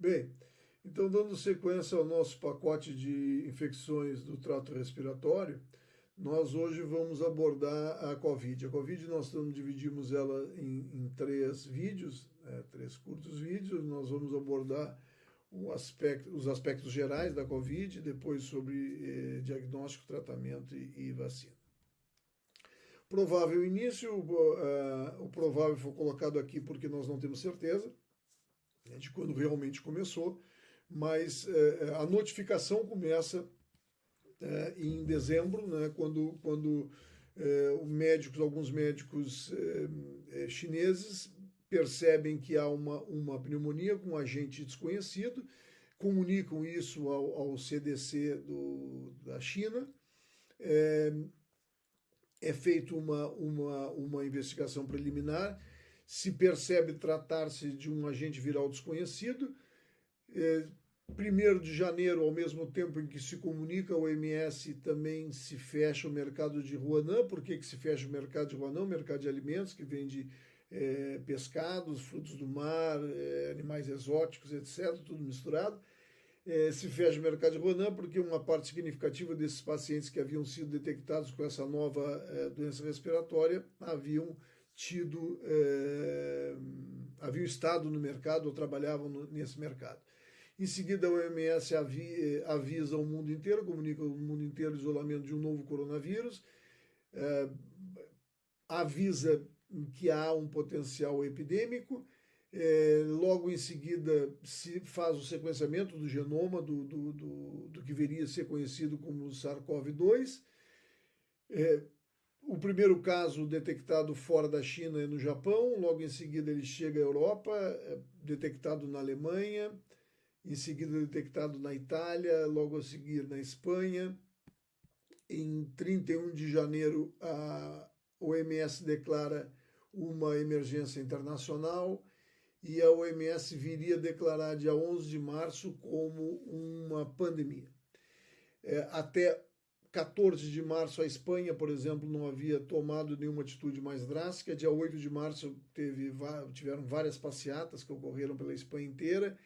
Bem, então dando sequência ao nosso pacote de infecções do trato respiratório, nós hoje vamos abordar a COVID. A COVID nós dividimos ela em três vídeos, três curtos vídeos. Nós vamos abordar os aspectos gerais da COVID, depois sobre diagnóstico, tratamento e vacina. Provável início, o provável foi colocado aqui porque nós não temos certeza de quando realmente começou, mas a notificação começa em dezembro, né, quando alguns médicos chineses percebem que há uma pneumonia com um agente desconhecido, comunicam isso ao CDC da China, é feita uma investigação preliminar, se percebe tratar-se de um agente viral desconhecido. 1º de janeiro, ao mesmo tempo em que se comunica, a OMS também se fecha o mercado de Huanan. Por que se fecha o mercado de Huanan? O mercado de alimentos, que vende pescados, frutos do mar, animais exóticos, etc., tudo misturado. Se fecha o mercado de Huanan porque uma parte significativa desses pacientes que haviam sido detectados com essa nova doença respiratória haviam estado no mercado ou trabalhavam nesse mercado. Em seguida, a OMS avisa o mundo inteiro, comunica ao mundo inteiro o isolamento de um novo coronavírus, avisa que há um potencial epidêmico. Logo em seguida se faz o sequenciamento do genoma do que viria a ser conhecido como SARS-CoV-2. O primeiro caso detectado fora da China é no Japão, logo em seguida ele chega à Europa, detectado na Alemanha, em seguida detectado na Itália, logo a seguir na Espanha. Em 31 de janeiro a OMS declara uma emergência internacional e a OMS viria a declarar dia 11 de março como uma pandemia. Até 14 de março, a Espanha, por exemplo, não havia tomado nenhuma atitude mais drástica. Dia 8 de março tiveram várias passeatas que ocorreram pela Espanha inteira.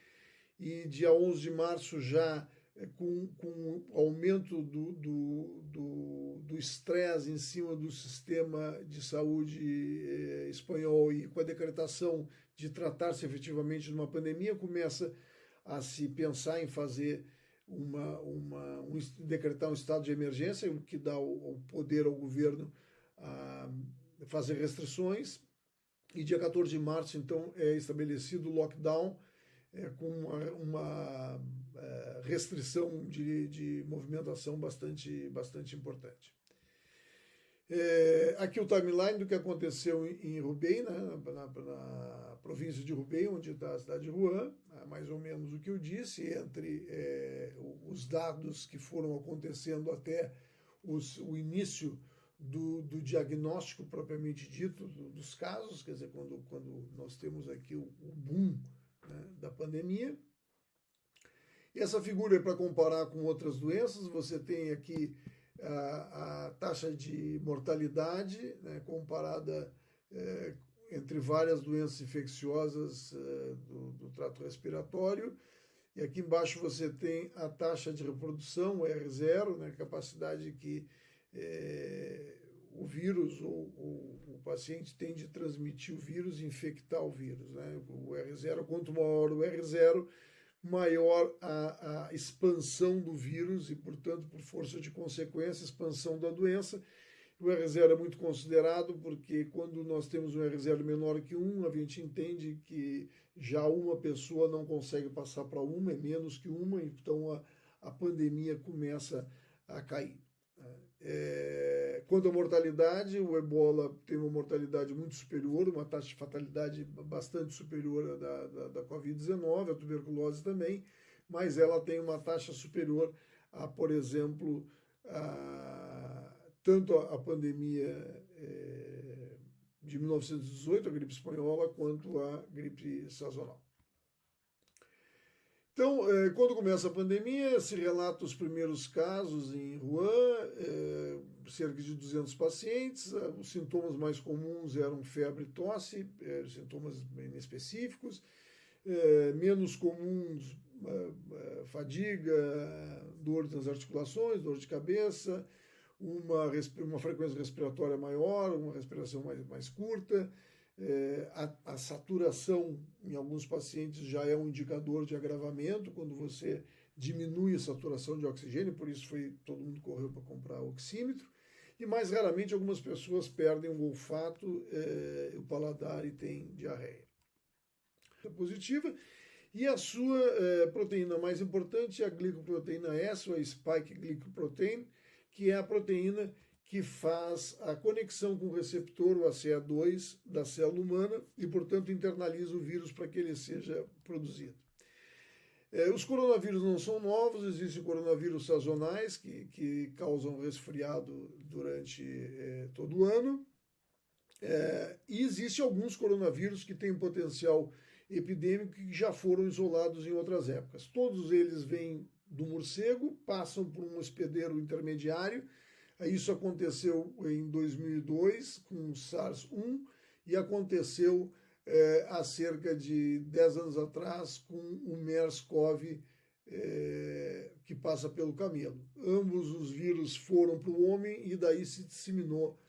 E dia 11 de março, já com o aumento do estresse em cima do sistema de saúde espanhol e com a decretação de tratar-se efetivamente de uma pandemia, começa a se pensar em fazer decretar um estado de emergência, o que dá o poder ao governo a fazer restrições. E dia 14 de março, então, é estabelecido o lockdown, com uma restrição de movimentação bastante importante. Aqui o timeline do que aconteceu em Hubei, né, na província de Hubei, onde está a cidade de Wuhan, mais ou menos o que eu disse, entre os dados que foram acontecendo até o início do diagnóstico propriamente dito dos casos, quer dizer, quando nós temos aqui o boom, né, da pandemia. E essa figura é para comparar com outras doenças. Você tem aqui a taxa de mortalidade, né, comparada entre várias doenças infecciosas do trato respiratório. E aqui embaixo você tem a taxa de reprodução, o R0, né, capacidade que o vírus ou o paciente tem de transmitir o vírus e infectar o vírus, né? O R0, quanto maior o R0, maior a expansão do vírus e, portanto, por força de consequência, expansão da doença. O R0 é muito considerado porque quando nós temos um R0 menor que 1, a gente entende que já uma pessoa não consegue passar para uma, é menos que uma, então a pandemia começa a cair. Quanto à mortalidade, o ebola tem uma mortalidade muito superior, uma taxa de fatalidade bastante superior à da Covid-19, a tuberculose também, mas ela tem uma taxa superior a, por exemplo, tanto a pandemia de 1918, a gripe espanhola, quanto a gripe sazonal. Então, quando começa a pandemia, se relata os primeiros casos em Wuhan, cerca de 200 pacientes. Os sintomas mais comuns eram febre e tosse, sintomas bem específicos. menos comuns, fadiga, dor nas articulações, dor de cabeça, uma frequência respiratória maior, uma respiração mais curta. A saturação em alguns pacientes já é um indicador de agravamento, quando você diminui a saturação de oxigênio, por isso todo mundo correu para comprar oxímetro. E mais raramente algumas pessoas perdem o olfato, o paladar e têm diarreia. Positiva. E a sua proteína mais importante é a glicoproteína S, ou a spike glycoprotein, que é a proteína que faz a conexão com o receptor, o ACE2, da célula humana e, portanto, internaliza o vírus para que ele seja produzido. Os coronavírus não são novos, existem coronavírus sazonais que causam resfriado durante todo o ano. E existem alguns coronavírus que têm potencial epidêmico que já foram isolados em outras épocas. Todos eles vêm do morcego, passam por um hospedeiro intermediário. Isso aconteceu em 2002 com o SARS-1 e aconteceu há cerca de 10 anos atrás com o MERS-CoV, que passa pelo camelo. Ambos os vírus foram para o homem e daí se disseminou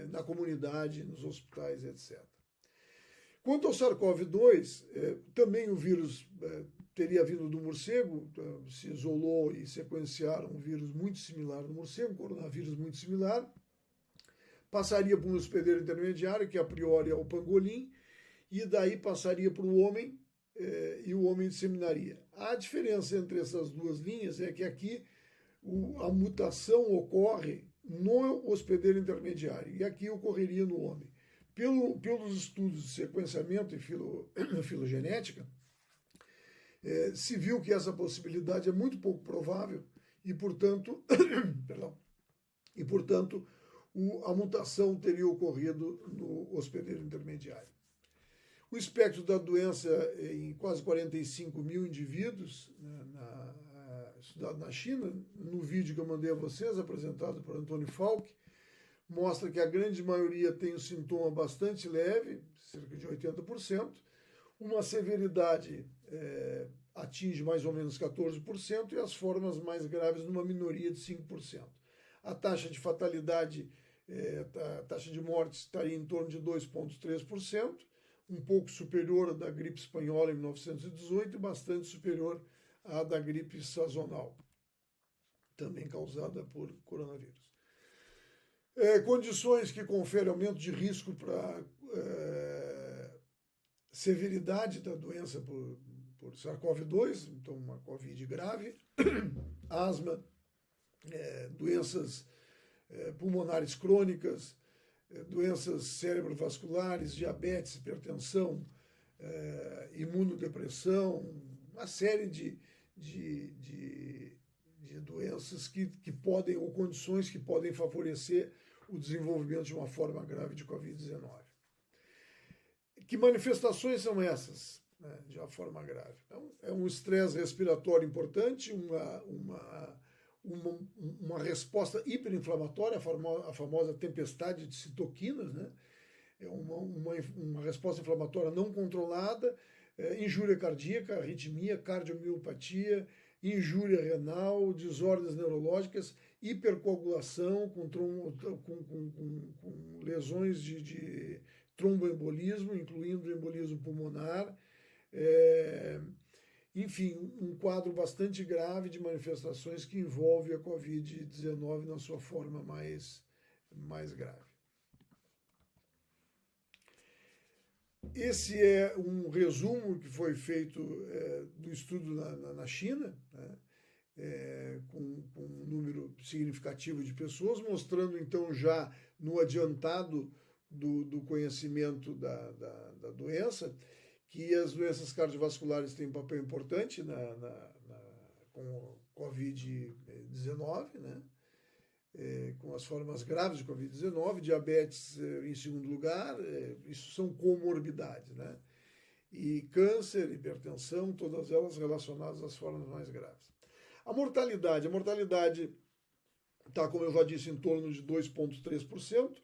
na comunidade, nos hospitais, etc. Quanto ao SARS-CoV-2, também o vírus teria vindo do morcego, se isolou e sequenciaram um vírus muito similar do morcego, um coronavírus muito similar, passaria por um hospedeiro intermediário, que a priori é o pangolim, e daí passaria para o homem, e o homem disseminaria. A diferença entre essas duas linhas é que aqui a mutação ocorre no hospedeiro intermediário, e aqui ocorreria no homem. Pelos estudos de sequenciamento e filogenética, se viu que essa possibilidade é muito pouco provável e, portanto, a mutação teria ocorrido no hospedeiro intermediário. O espectro da doença em quase 45 mil indivíduos, estudado na China, no vídeo que eu mandei a vocês, apresentado por Antônio Falck, mostra que a grande maioria tem um sintoma bastante leve, cerca de 80%, uma severidade atinge mais ou menos 14% e as formas mais graves numa minoria de 5%. A taxa de fatalidade, a taxa de morte estaria em torno de 2,3%, um pouco superior à da gripe espanhola em 1918 e bastante superior à da gripe sazonal, também causada por coronavírus. Condições que conferem aumento de risco para severidade da doença por SARS-CoV-2, então uma Covid grave, asma, doenças pulmonares crônicas, doenças cerebrovasculares, diabetes, hipertensão, imunodepressão, uma série de doenças que podem, ou condições que podem favorecer o desenvolvimento de uma forma grave de Covid-19. Que manifestações são essas, de uma forma grave? Então, é um estresse respiratório importante, uma resposta hiperinflamatória, a famosa tempestade de citoquinas, né? É uma resposta inflamatória não controlada, injúria cardíaca, arritmia, cardiomiopatia, injúria renal, desordens neurológicas, hipercoagulação com lesões de tromboembolismo, incluindo embolismo pulmonar, enfim, um quadro bastante grave de manifestações que envolve a Covid-19 na sua forma mais grave. Esse é um resumo que foi feito do estudo na China, né, com um número significativo de pessoas, mostrando então já no adiantado do conhecimento da doença, que as doenças cardiovasculares têm um papel importante com Covid-19, né? Com as formas graves de Covid-19, diabetes em segundo lugar, isso são comorbidades, né? E câncer, hipertensão, todas elas relacionadas às formas mais graves. A mortalidade está, como eu já disse, em torno de 2,3%.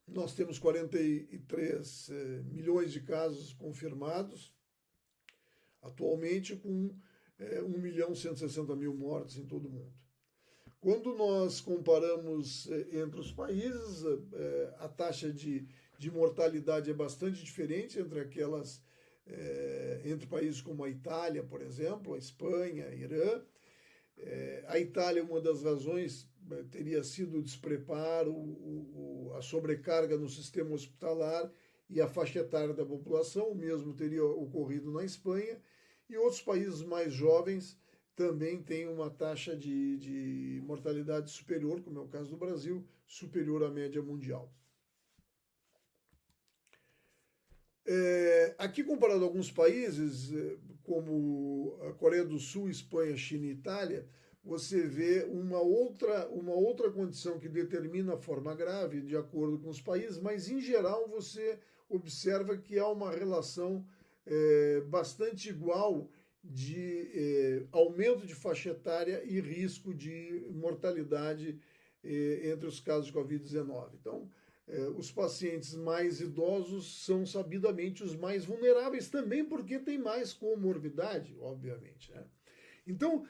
Nós temos 43 milhões de casos confirmados atualmente com 1.160.000 mortes em todo o mundo. Quando nós comparamos entre os países, a taxa de mortalidade é bastante diferente entre países como a Itália, por exemplo, a Espanha, a Irã. A Itália, uma das razões teria sido o despreparo, a sobrecarga no sistema hospitalar e a faixa etária da população. O mesmo teria ocorrido na Espanha, e outros países mais jovens também têm uma taxa de mortalidade superior, como é o caso do Brasil, superior à média mundial. Aqui, comparado a alguns países, como a Coreia do Sul, Espanha, China e Itália, você vê uma outra condição que determina a forma grave, de acordo com os países, mas, em geral, você observa que há uma relação bastante igual de aumento de faixa etária e risco de mortalidade entre os casos de Covid-19. Então, os pacientes mais idosos são sabidamente os mais vulneráveis, também porque tem mais comorbidade, obviamente, né? Então,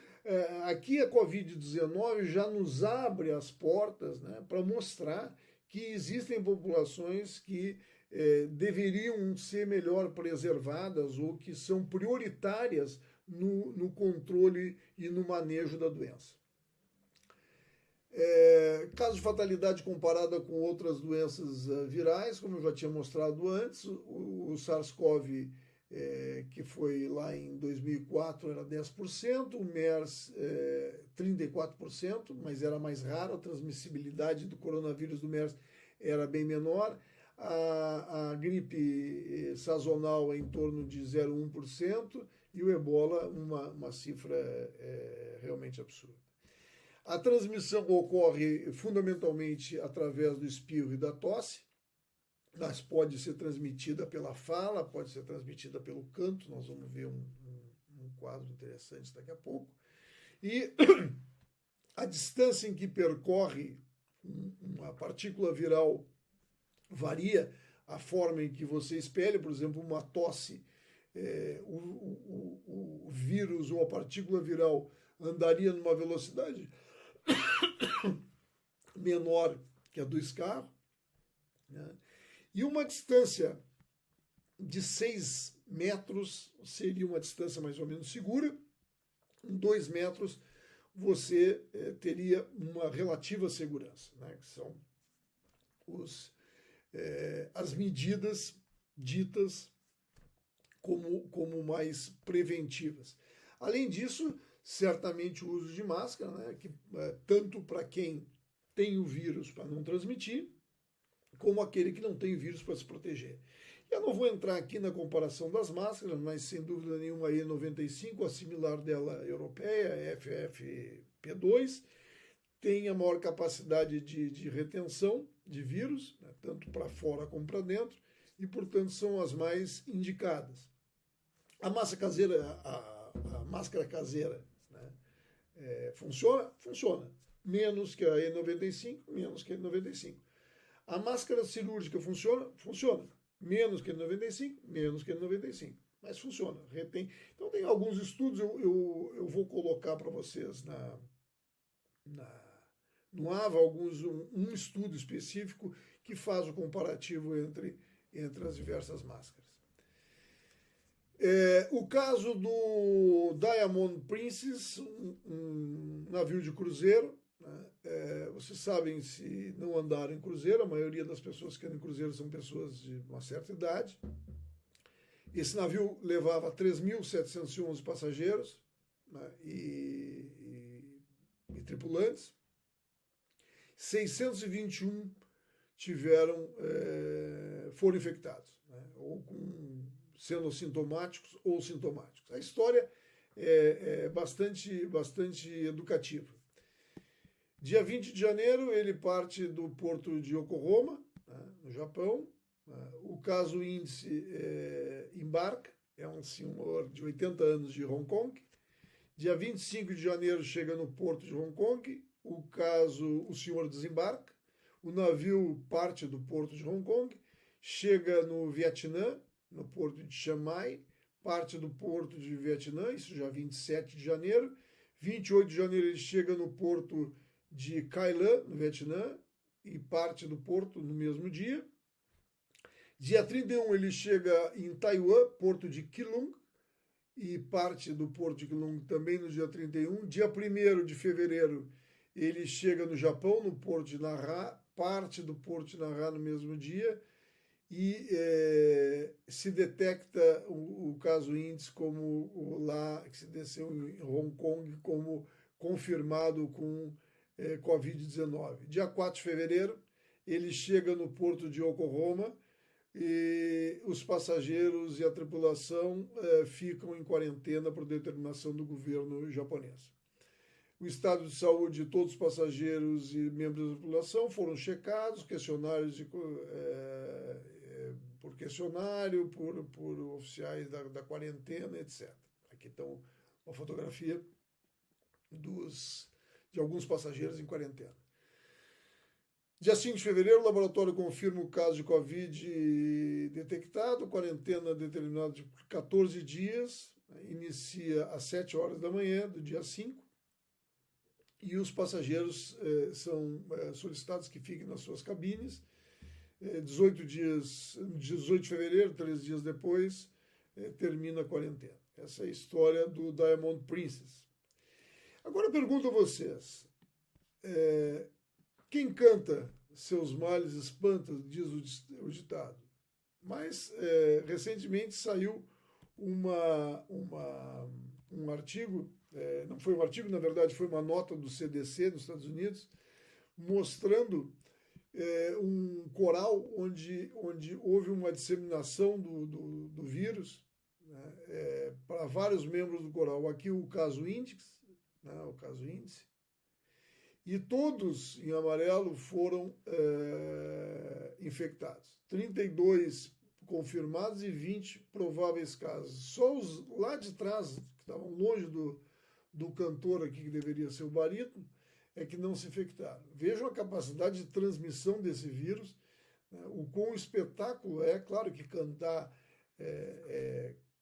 aqui a Covid-19 já nos abre as portas, né, para mostrar que existem populações que deveriam ser melhor preservadas ou que são prioritárias no controle e no manejo da doença. Caso de fatalidade comparada com outras doenças virais, como eu já tinha mostrado antes, o SARS-CoV, que foi lá em 2004, era 10%, o MERS 34%, mas era mais raro, a transmissibilidade do coronavírus do MERS era bem menor, a gripe sazonal é em torno de 0,1% e o ebola uma cifra realmente absurda. A transmissão ocorre fundamentalmente através do espirro e da tosse, mas pode ser transmitida pela fala, pode ser transmitida pelo canto, nós vamos ver um quadro interessante daqui a pouco. E a distância em que percorre uma partícula viral varia, a forma em que você espelha, por exemplo, uma tosse, o vírus ou a partícula viral andaria numa velocidade menor que a do escarro, né? E uma distância de 6 metros seria uma distância mais ou menos segura. Em 2 metros você teria uma relativa segurança, né? Que são as medidas ditas como mais preventivas. Além disso, certamente o uso de máscara, né, que, tanto para quem tem o vírus para não transmitir, como aquele que não tem o vírus para se proteger. Eu não vou entrar aqui na comparação das máscaras, mas sem dúvida nenhuma a E95, a similar dela europeia, a FFP2, tem a maior capacidade de retenção de vírus, né, tanto para fora como para dentro, e portanto são as mais indicadas. A máscara caseira, né, funciona? Funciona. Menos que a E95, menos que a E95. A máscara cirúrgica funciona? Funciona. Menos que a N95, menos que a N95. Mas funciona, retém. Então tem alguns estudos, eu vou colocar para vocês no AVA um estudo específico que faz o comparativo entre as diversas máscaras. O caso do Diamond Princess, um navio de cruzeiro, né? Vocês sabem, se não andaram em cruzeiro, a maioria das pessoas que andam em cruzeiro são pessoas de uma certa idade. Esse navio levava 3.711 passageiros, né, e tripulantes. 621 foram infectados, né, ou sendo sintomáticos ou sintomáticos. A história é bastante educativa. Dia 20 de janeiro, ele parte do porto de Yokohama, né, no Japão. O caso índice embarca, é um senhor de 80 anos de Hong Kong. Dia 25 de janeiro, chega no porto de Hong Kong. O senhor desembarca. O navio parte do porto de Hong Kong, chega no Vietnã, no porto de Chiang Mai, parte do porto de Vietnã, isso já 27 de janeiro. 28 de janeiro ele chega no porto de Cai Lan, no Vietnã, e parte do porto no mesmo dia. Dia 31 ele chega em Taiwan, porto de Keelung, e parte do porto de Keelung também no dia 31. Dia 1º de fevereiro ele chega no Japão, no porto de Nara, parte do porto de Nara no mesmo dia, e se detecta o caso índice como lá que se desceu em Hong Kong como confirmado com Covid-19. Dia 4 de fevereiro ele chega no porto de Yokohama e os passageiros e a tripulação ficam em quarentena por determinação do governo japonês. O estado de saúde de todos os passageiros e membros da tripulação foram checados, questionários por questionário, por oficiais da quarentena, etc. Aqui estão uma fotografia de alguns passageiros em quarentena. Dia 5 de fevereiro, o laboratório confirma o caso de Covid detectado, quarentena determinada de 14 dias, inicia às 7 horas da manhã do dia 5, e os passageiros são solicitados que fiquem nas suas cabines. 18 de fevereiro, 3 dias depois, termina a quarentena. Essa é a história do Diamond Princess. Agora eu pergunto a vocês, quem canta seus males espanta, diz o ditado. Mas recentemente saiu um artigo, não foi um artigo, na verdade foi uma nota do CDC dos Estados Unidos, mostrando um coral onde houve uma disseminação do vírus, né, para vários membros do coral. Aqui o caso índice, né, o caso índice, e todos em amarelo foram infectados. 32 confirmados e 20 prováveis casos. Só os lá de trás, que estavam longe do cantor aqui, que deveria ser o barítono, é que não se infectaram. Vejam a capacidade de transmissão desse vírus, né? O quão espetáculo é, claro que cantar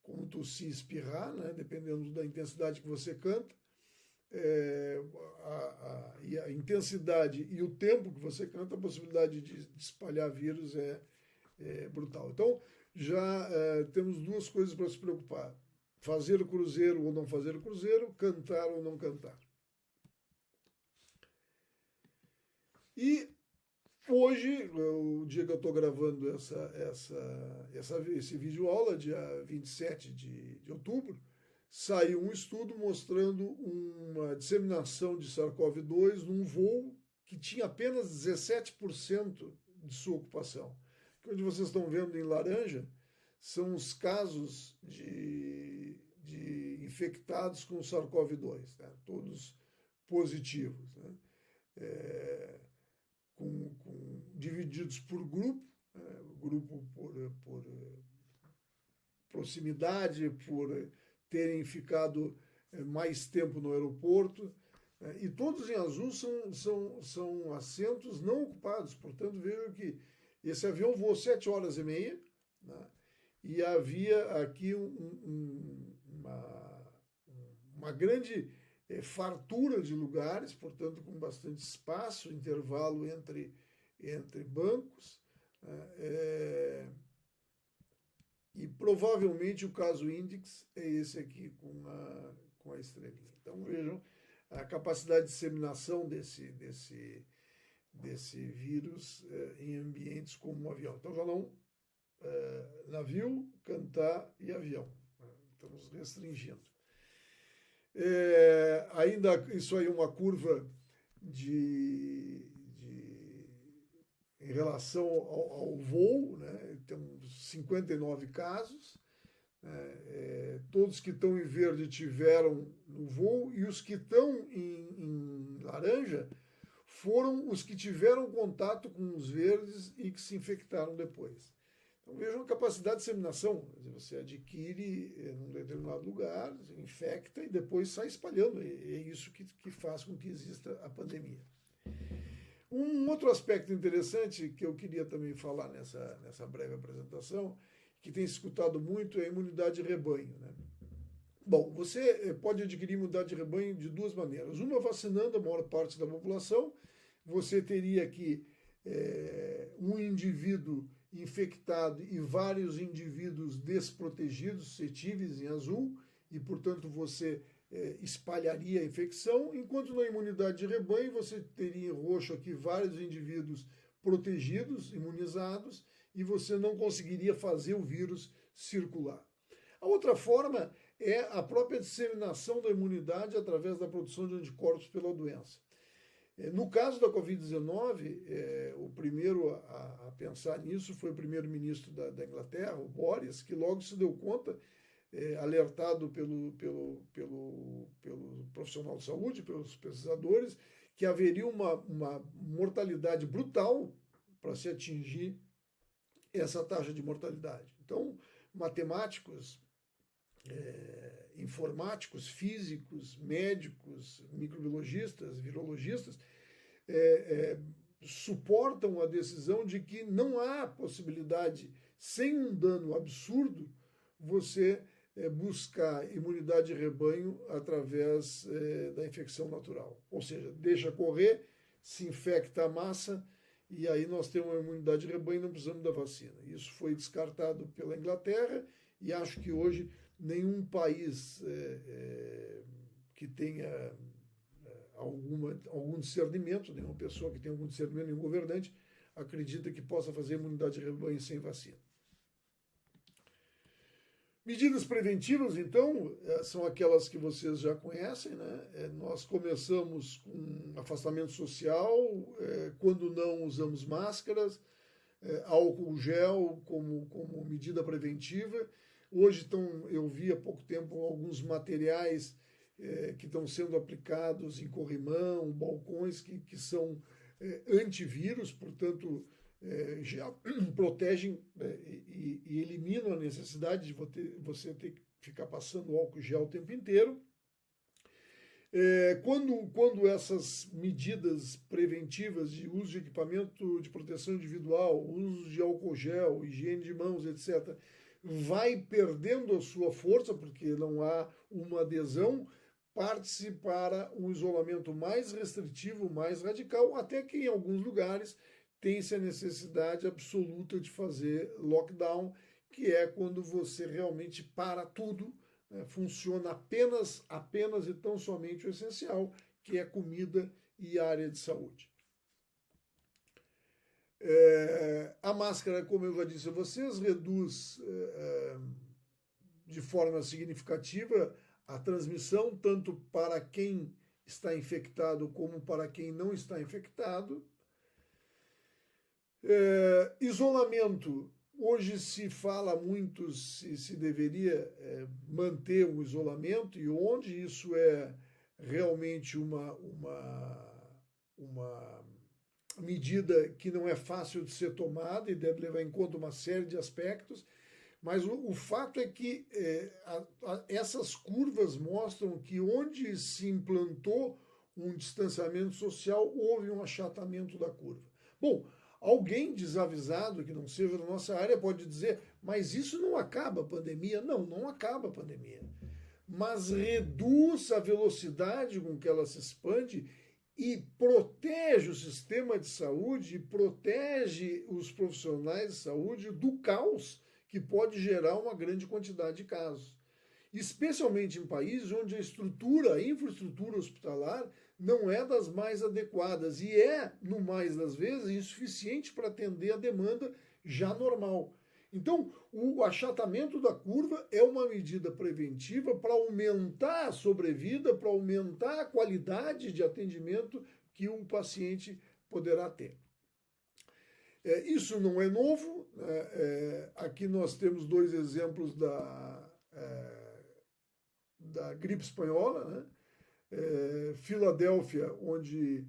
como tossir e espirrar, né? Dependendo da intensidade que você canta, e a intensidade e o tempo que você canta, a possibilidade de espalhar vírus é brutal. Então, já temos duas coisas para se preocupar: fazer o cruzeiro ou não fazer o cruzeiro, cantar ou não cantar. E hoje, o dia que eu estou gravando esse vídeo aula, dia 27 de outubro, saiu um estudo mostrando uma disseminação de SARS-CoV-2 num voo que tinha apenas 17% de sua ocupação. Onde vocês estão vendo em laranja são os casos de infectados com SARS-CoV-2, né? Todos positivos, né? Divididos por grupo, grupo por proximidade, por terem ficado mais tempo no aeroporto, e todos em azul são assentos não ocupados. Portanto, vejam que esse avião voou 7 horas e meia, né? E havia aqui uma grande fartura de lugares, portanto, com bastante espaço, intervalo entre bancos, e provavelmente o caso índice é esse aqui com a estrelinha. Então vejam a capacidade de disseminação desse vírus em ambientes como um avião. Então já não navio, cantar e avião. Estamos restringindo. Ainda isso aí é uma curva em relação ao voo, né? Temos 59 casos, né? Todos que estão em verde tiveram no voo, e os que estão em laranja foram os que tiveram contato com os verdes e que se infectaram depois. Então vejam a capacidade de disseminação. Você adquire num determinado lugar, infecta e depois sai espalhando. É isso que faz com que exista a pandemia. Um outro aspecto interessante que eu queria também falar nessa breve apresentação, que tem se escutado muito é a imunidade de rebanho, né? Bom, você pode adquirir imunidade de rebanho de duas maneiras. Uma, vacinando a maior parte da população. Você teria que um indivíduo infectado e vários indivíduos desprotegidos, suscetíveis em azul, e, portanto, você espalharia a infecção, enquanto na imunidade de rebanho você teria em roxo aqui vários indivíduos protegidos, imunizados, e você não conseguiria fazer o vírus circular. A outra forma é a própria disseminação da imunidade através da produção de anticorpos pela doença. No caso da Covid-19, o primeiro a pensar nisso foi o primeiro-ministro da Inglaterra, o Boris, que logo se deu conta, alertado pelo profissional de saúde, pelos pesquisadores, que haveria uma mortalidade brutal para se atingir essa taxa de mortalidade. Então, matemáticos, informáticos, físicos, médicos, microbiologistas, virologistas, suportam a decisão de que não há possibilidade, sem um dano absurdo, você buscar imunidade de rebanho através da infecção natural. Ou seja, deixa correr, se infecta a massa, e aí nós temos uma imunidade de rebanho e não precisamos da vacina. Isso foi descartado pela Inglaterra, e acho que hoje nenhum país que tenha algum discernimento, nenhuma pessoa que tenha algum discernimento, nenhum governante, acredita que possa fazer imunidade de rebanho sem vacina. Medidas preventivas, então, são aquelas que vocês já conhecem, né? Nós começamos com afastamento social, quando não usamos máscaras, álcool gel como medida preventiva. Hoje eu vi há pouco tempo alguns materiais que estão sendo aplicados em corrimão, balcões, que são antivírus, portanto, já protegem e eliminam a necessidade de você ter que ficar passando álcool gel o tempo inteiro. Quando essas medidas preventivas de uso de equipamento de proteção individual, uso de álcool gel, higiene de mãos, etc., vai perdendo a sua força, porque não há uma adesão, parte-se para um isolamento mais restritivo, mais radical, até que em alguns lugares tem-se a necessidade absoluta de fazer lockdown, que é quando você realmente para tudo, né? Funciona apenas e tão somente o essencial, que é comida e área de saúde. A máscara, como eu já disse a vocês, reduz de forma significativa a transmissão, tanto para quem está infectado como para quem não está infectado. Isolamento. Hoje se fala muito se deveria manter o isolamento e onde isso é realmente uma medida que não é fácil de ser tomada e deve levar em conta uma série de aspectos, mas o fato é que essas curvas mostram que onde se implantou um distanciamento social, houve um achatamento da curva. Bom, alguém desavisado, que não seja da nossa área, pode dizer, mas isso não acaba a pandemia. Não, não acaba a pandemia. Mas reduz a velocidade com que ela se expande e protege o sistema de saúde, protege os profissionais de saúde do caos que pode gerar uma grande quantidade de casos. Especialmente em países onde a infraestrutura hospitalar não é das mais adequadas e no mais das vezes, insuficiente para atender a demanda já normal. Então, o achatamento da curva é uma medida preventiva para aumentar a sobrevida, para aumentar a qualidade de atendimento que um paciente poderá ter. Isso não é novo. Aqui nós temos dois exemplos da gripe espanhola, né? Filadélfia, onde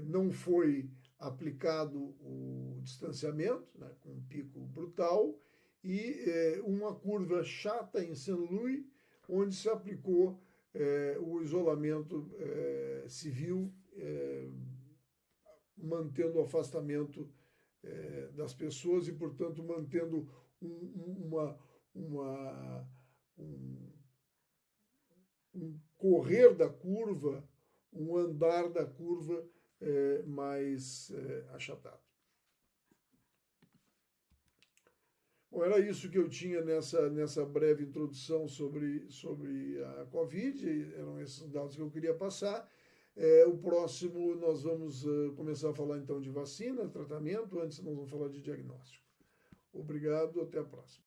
não foi aplicado o distanciamento, né, com um pico brutal, e uma curva chata em St. Louis, onde se aplicou o isolamento civil, mantendo o afastamento das pessoas e, portanto, mantendo um correr da curva, um andar da curva mais achatado. Bom, era isso que eu tinha nessa breve introdução sobre a Covid, eram esses dados que eu queria passar. O próximo nós vamos começar a falar então de vacina, tratamento, antes nós vamos falar de diagnóstico. Obrigado, até a próxima.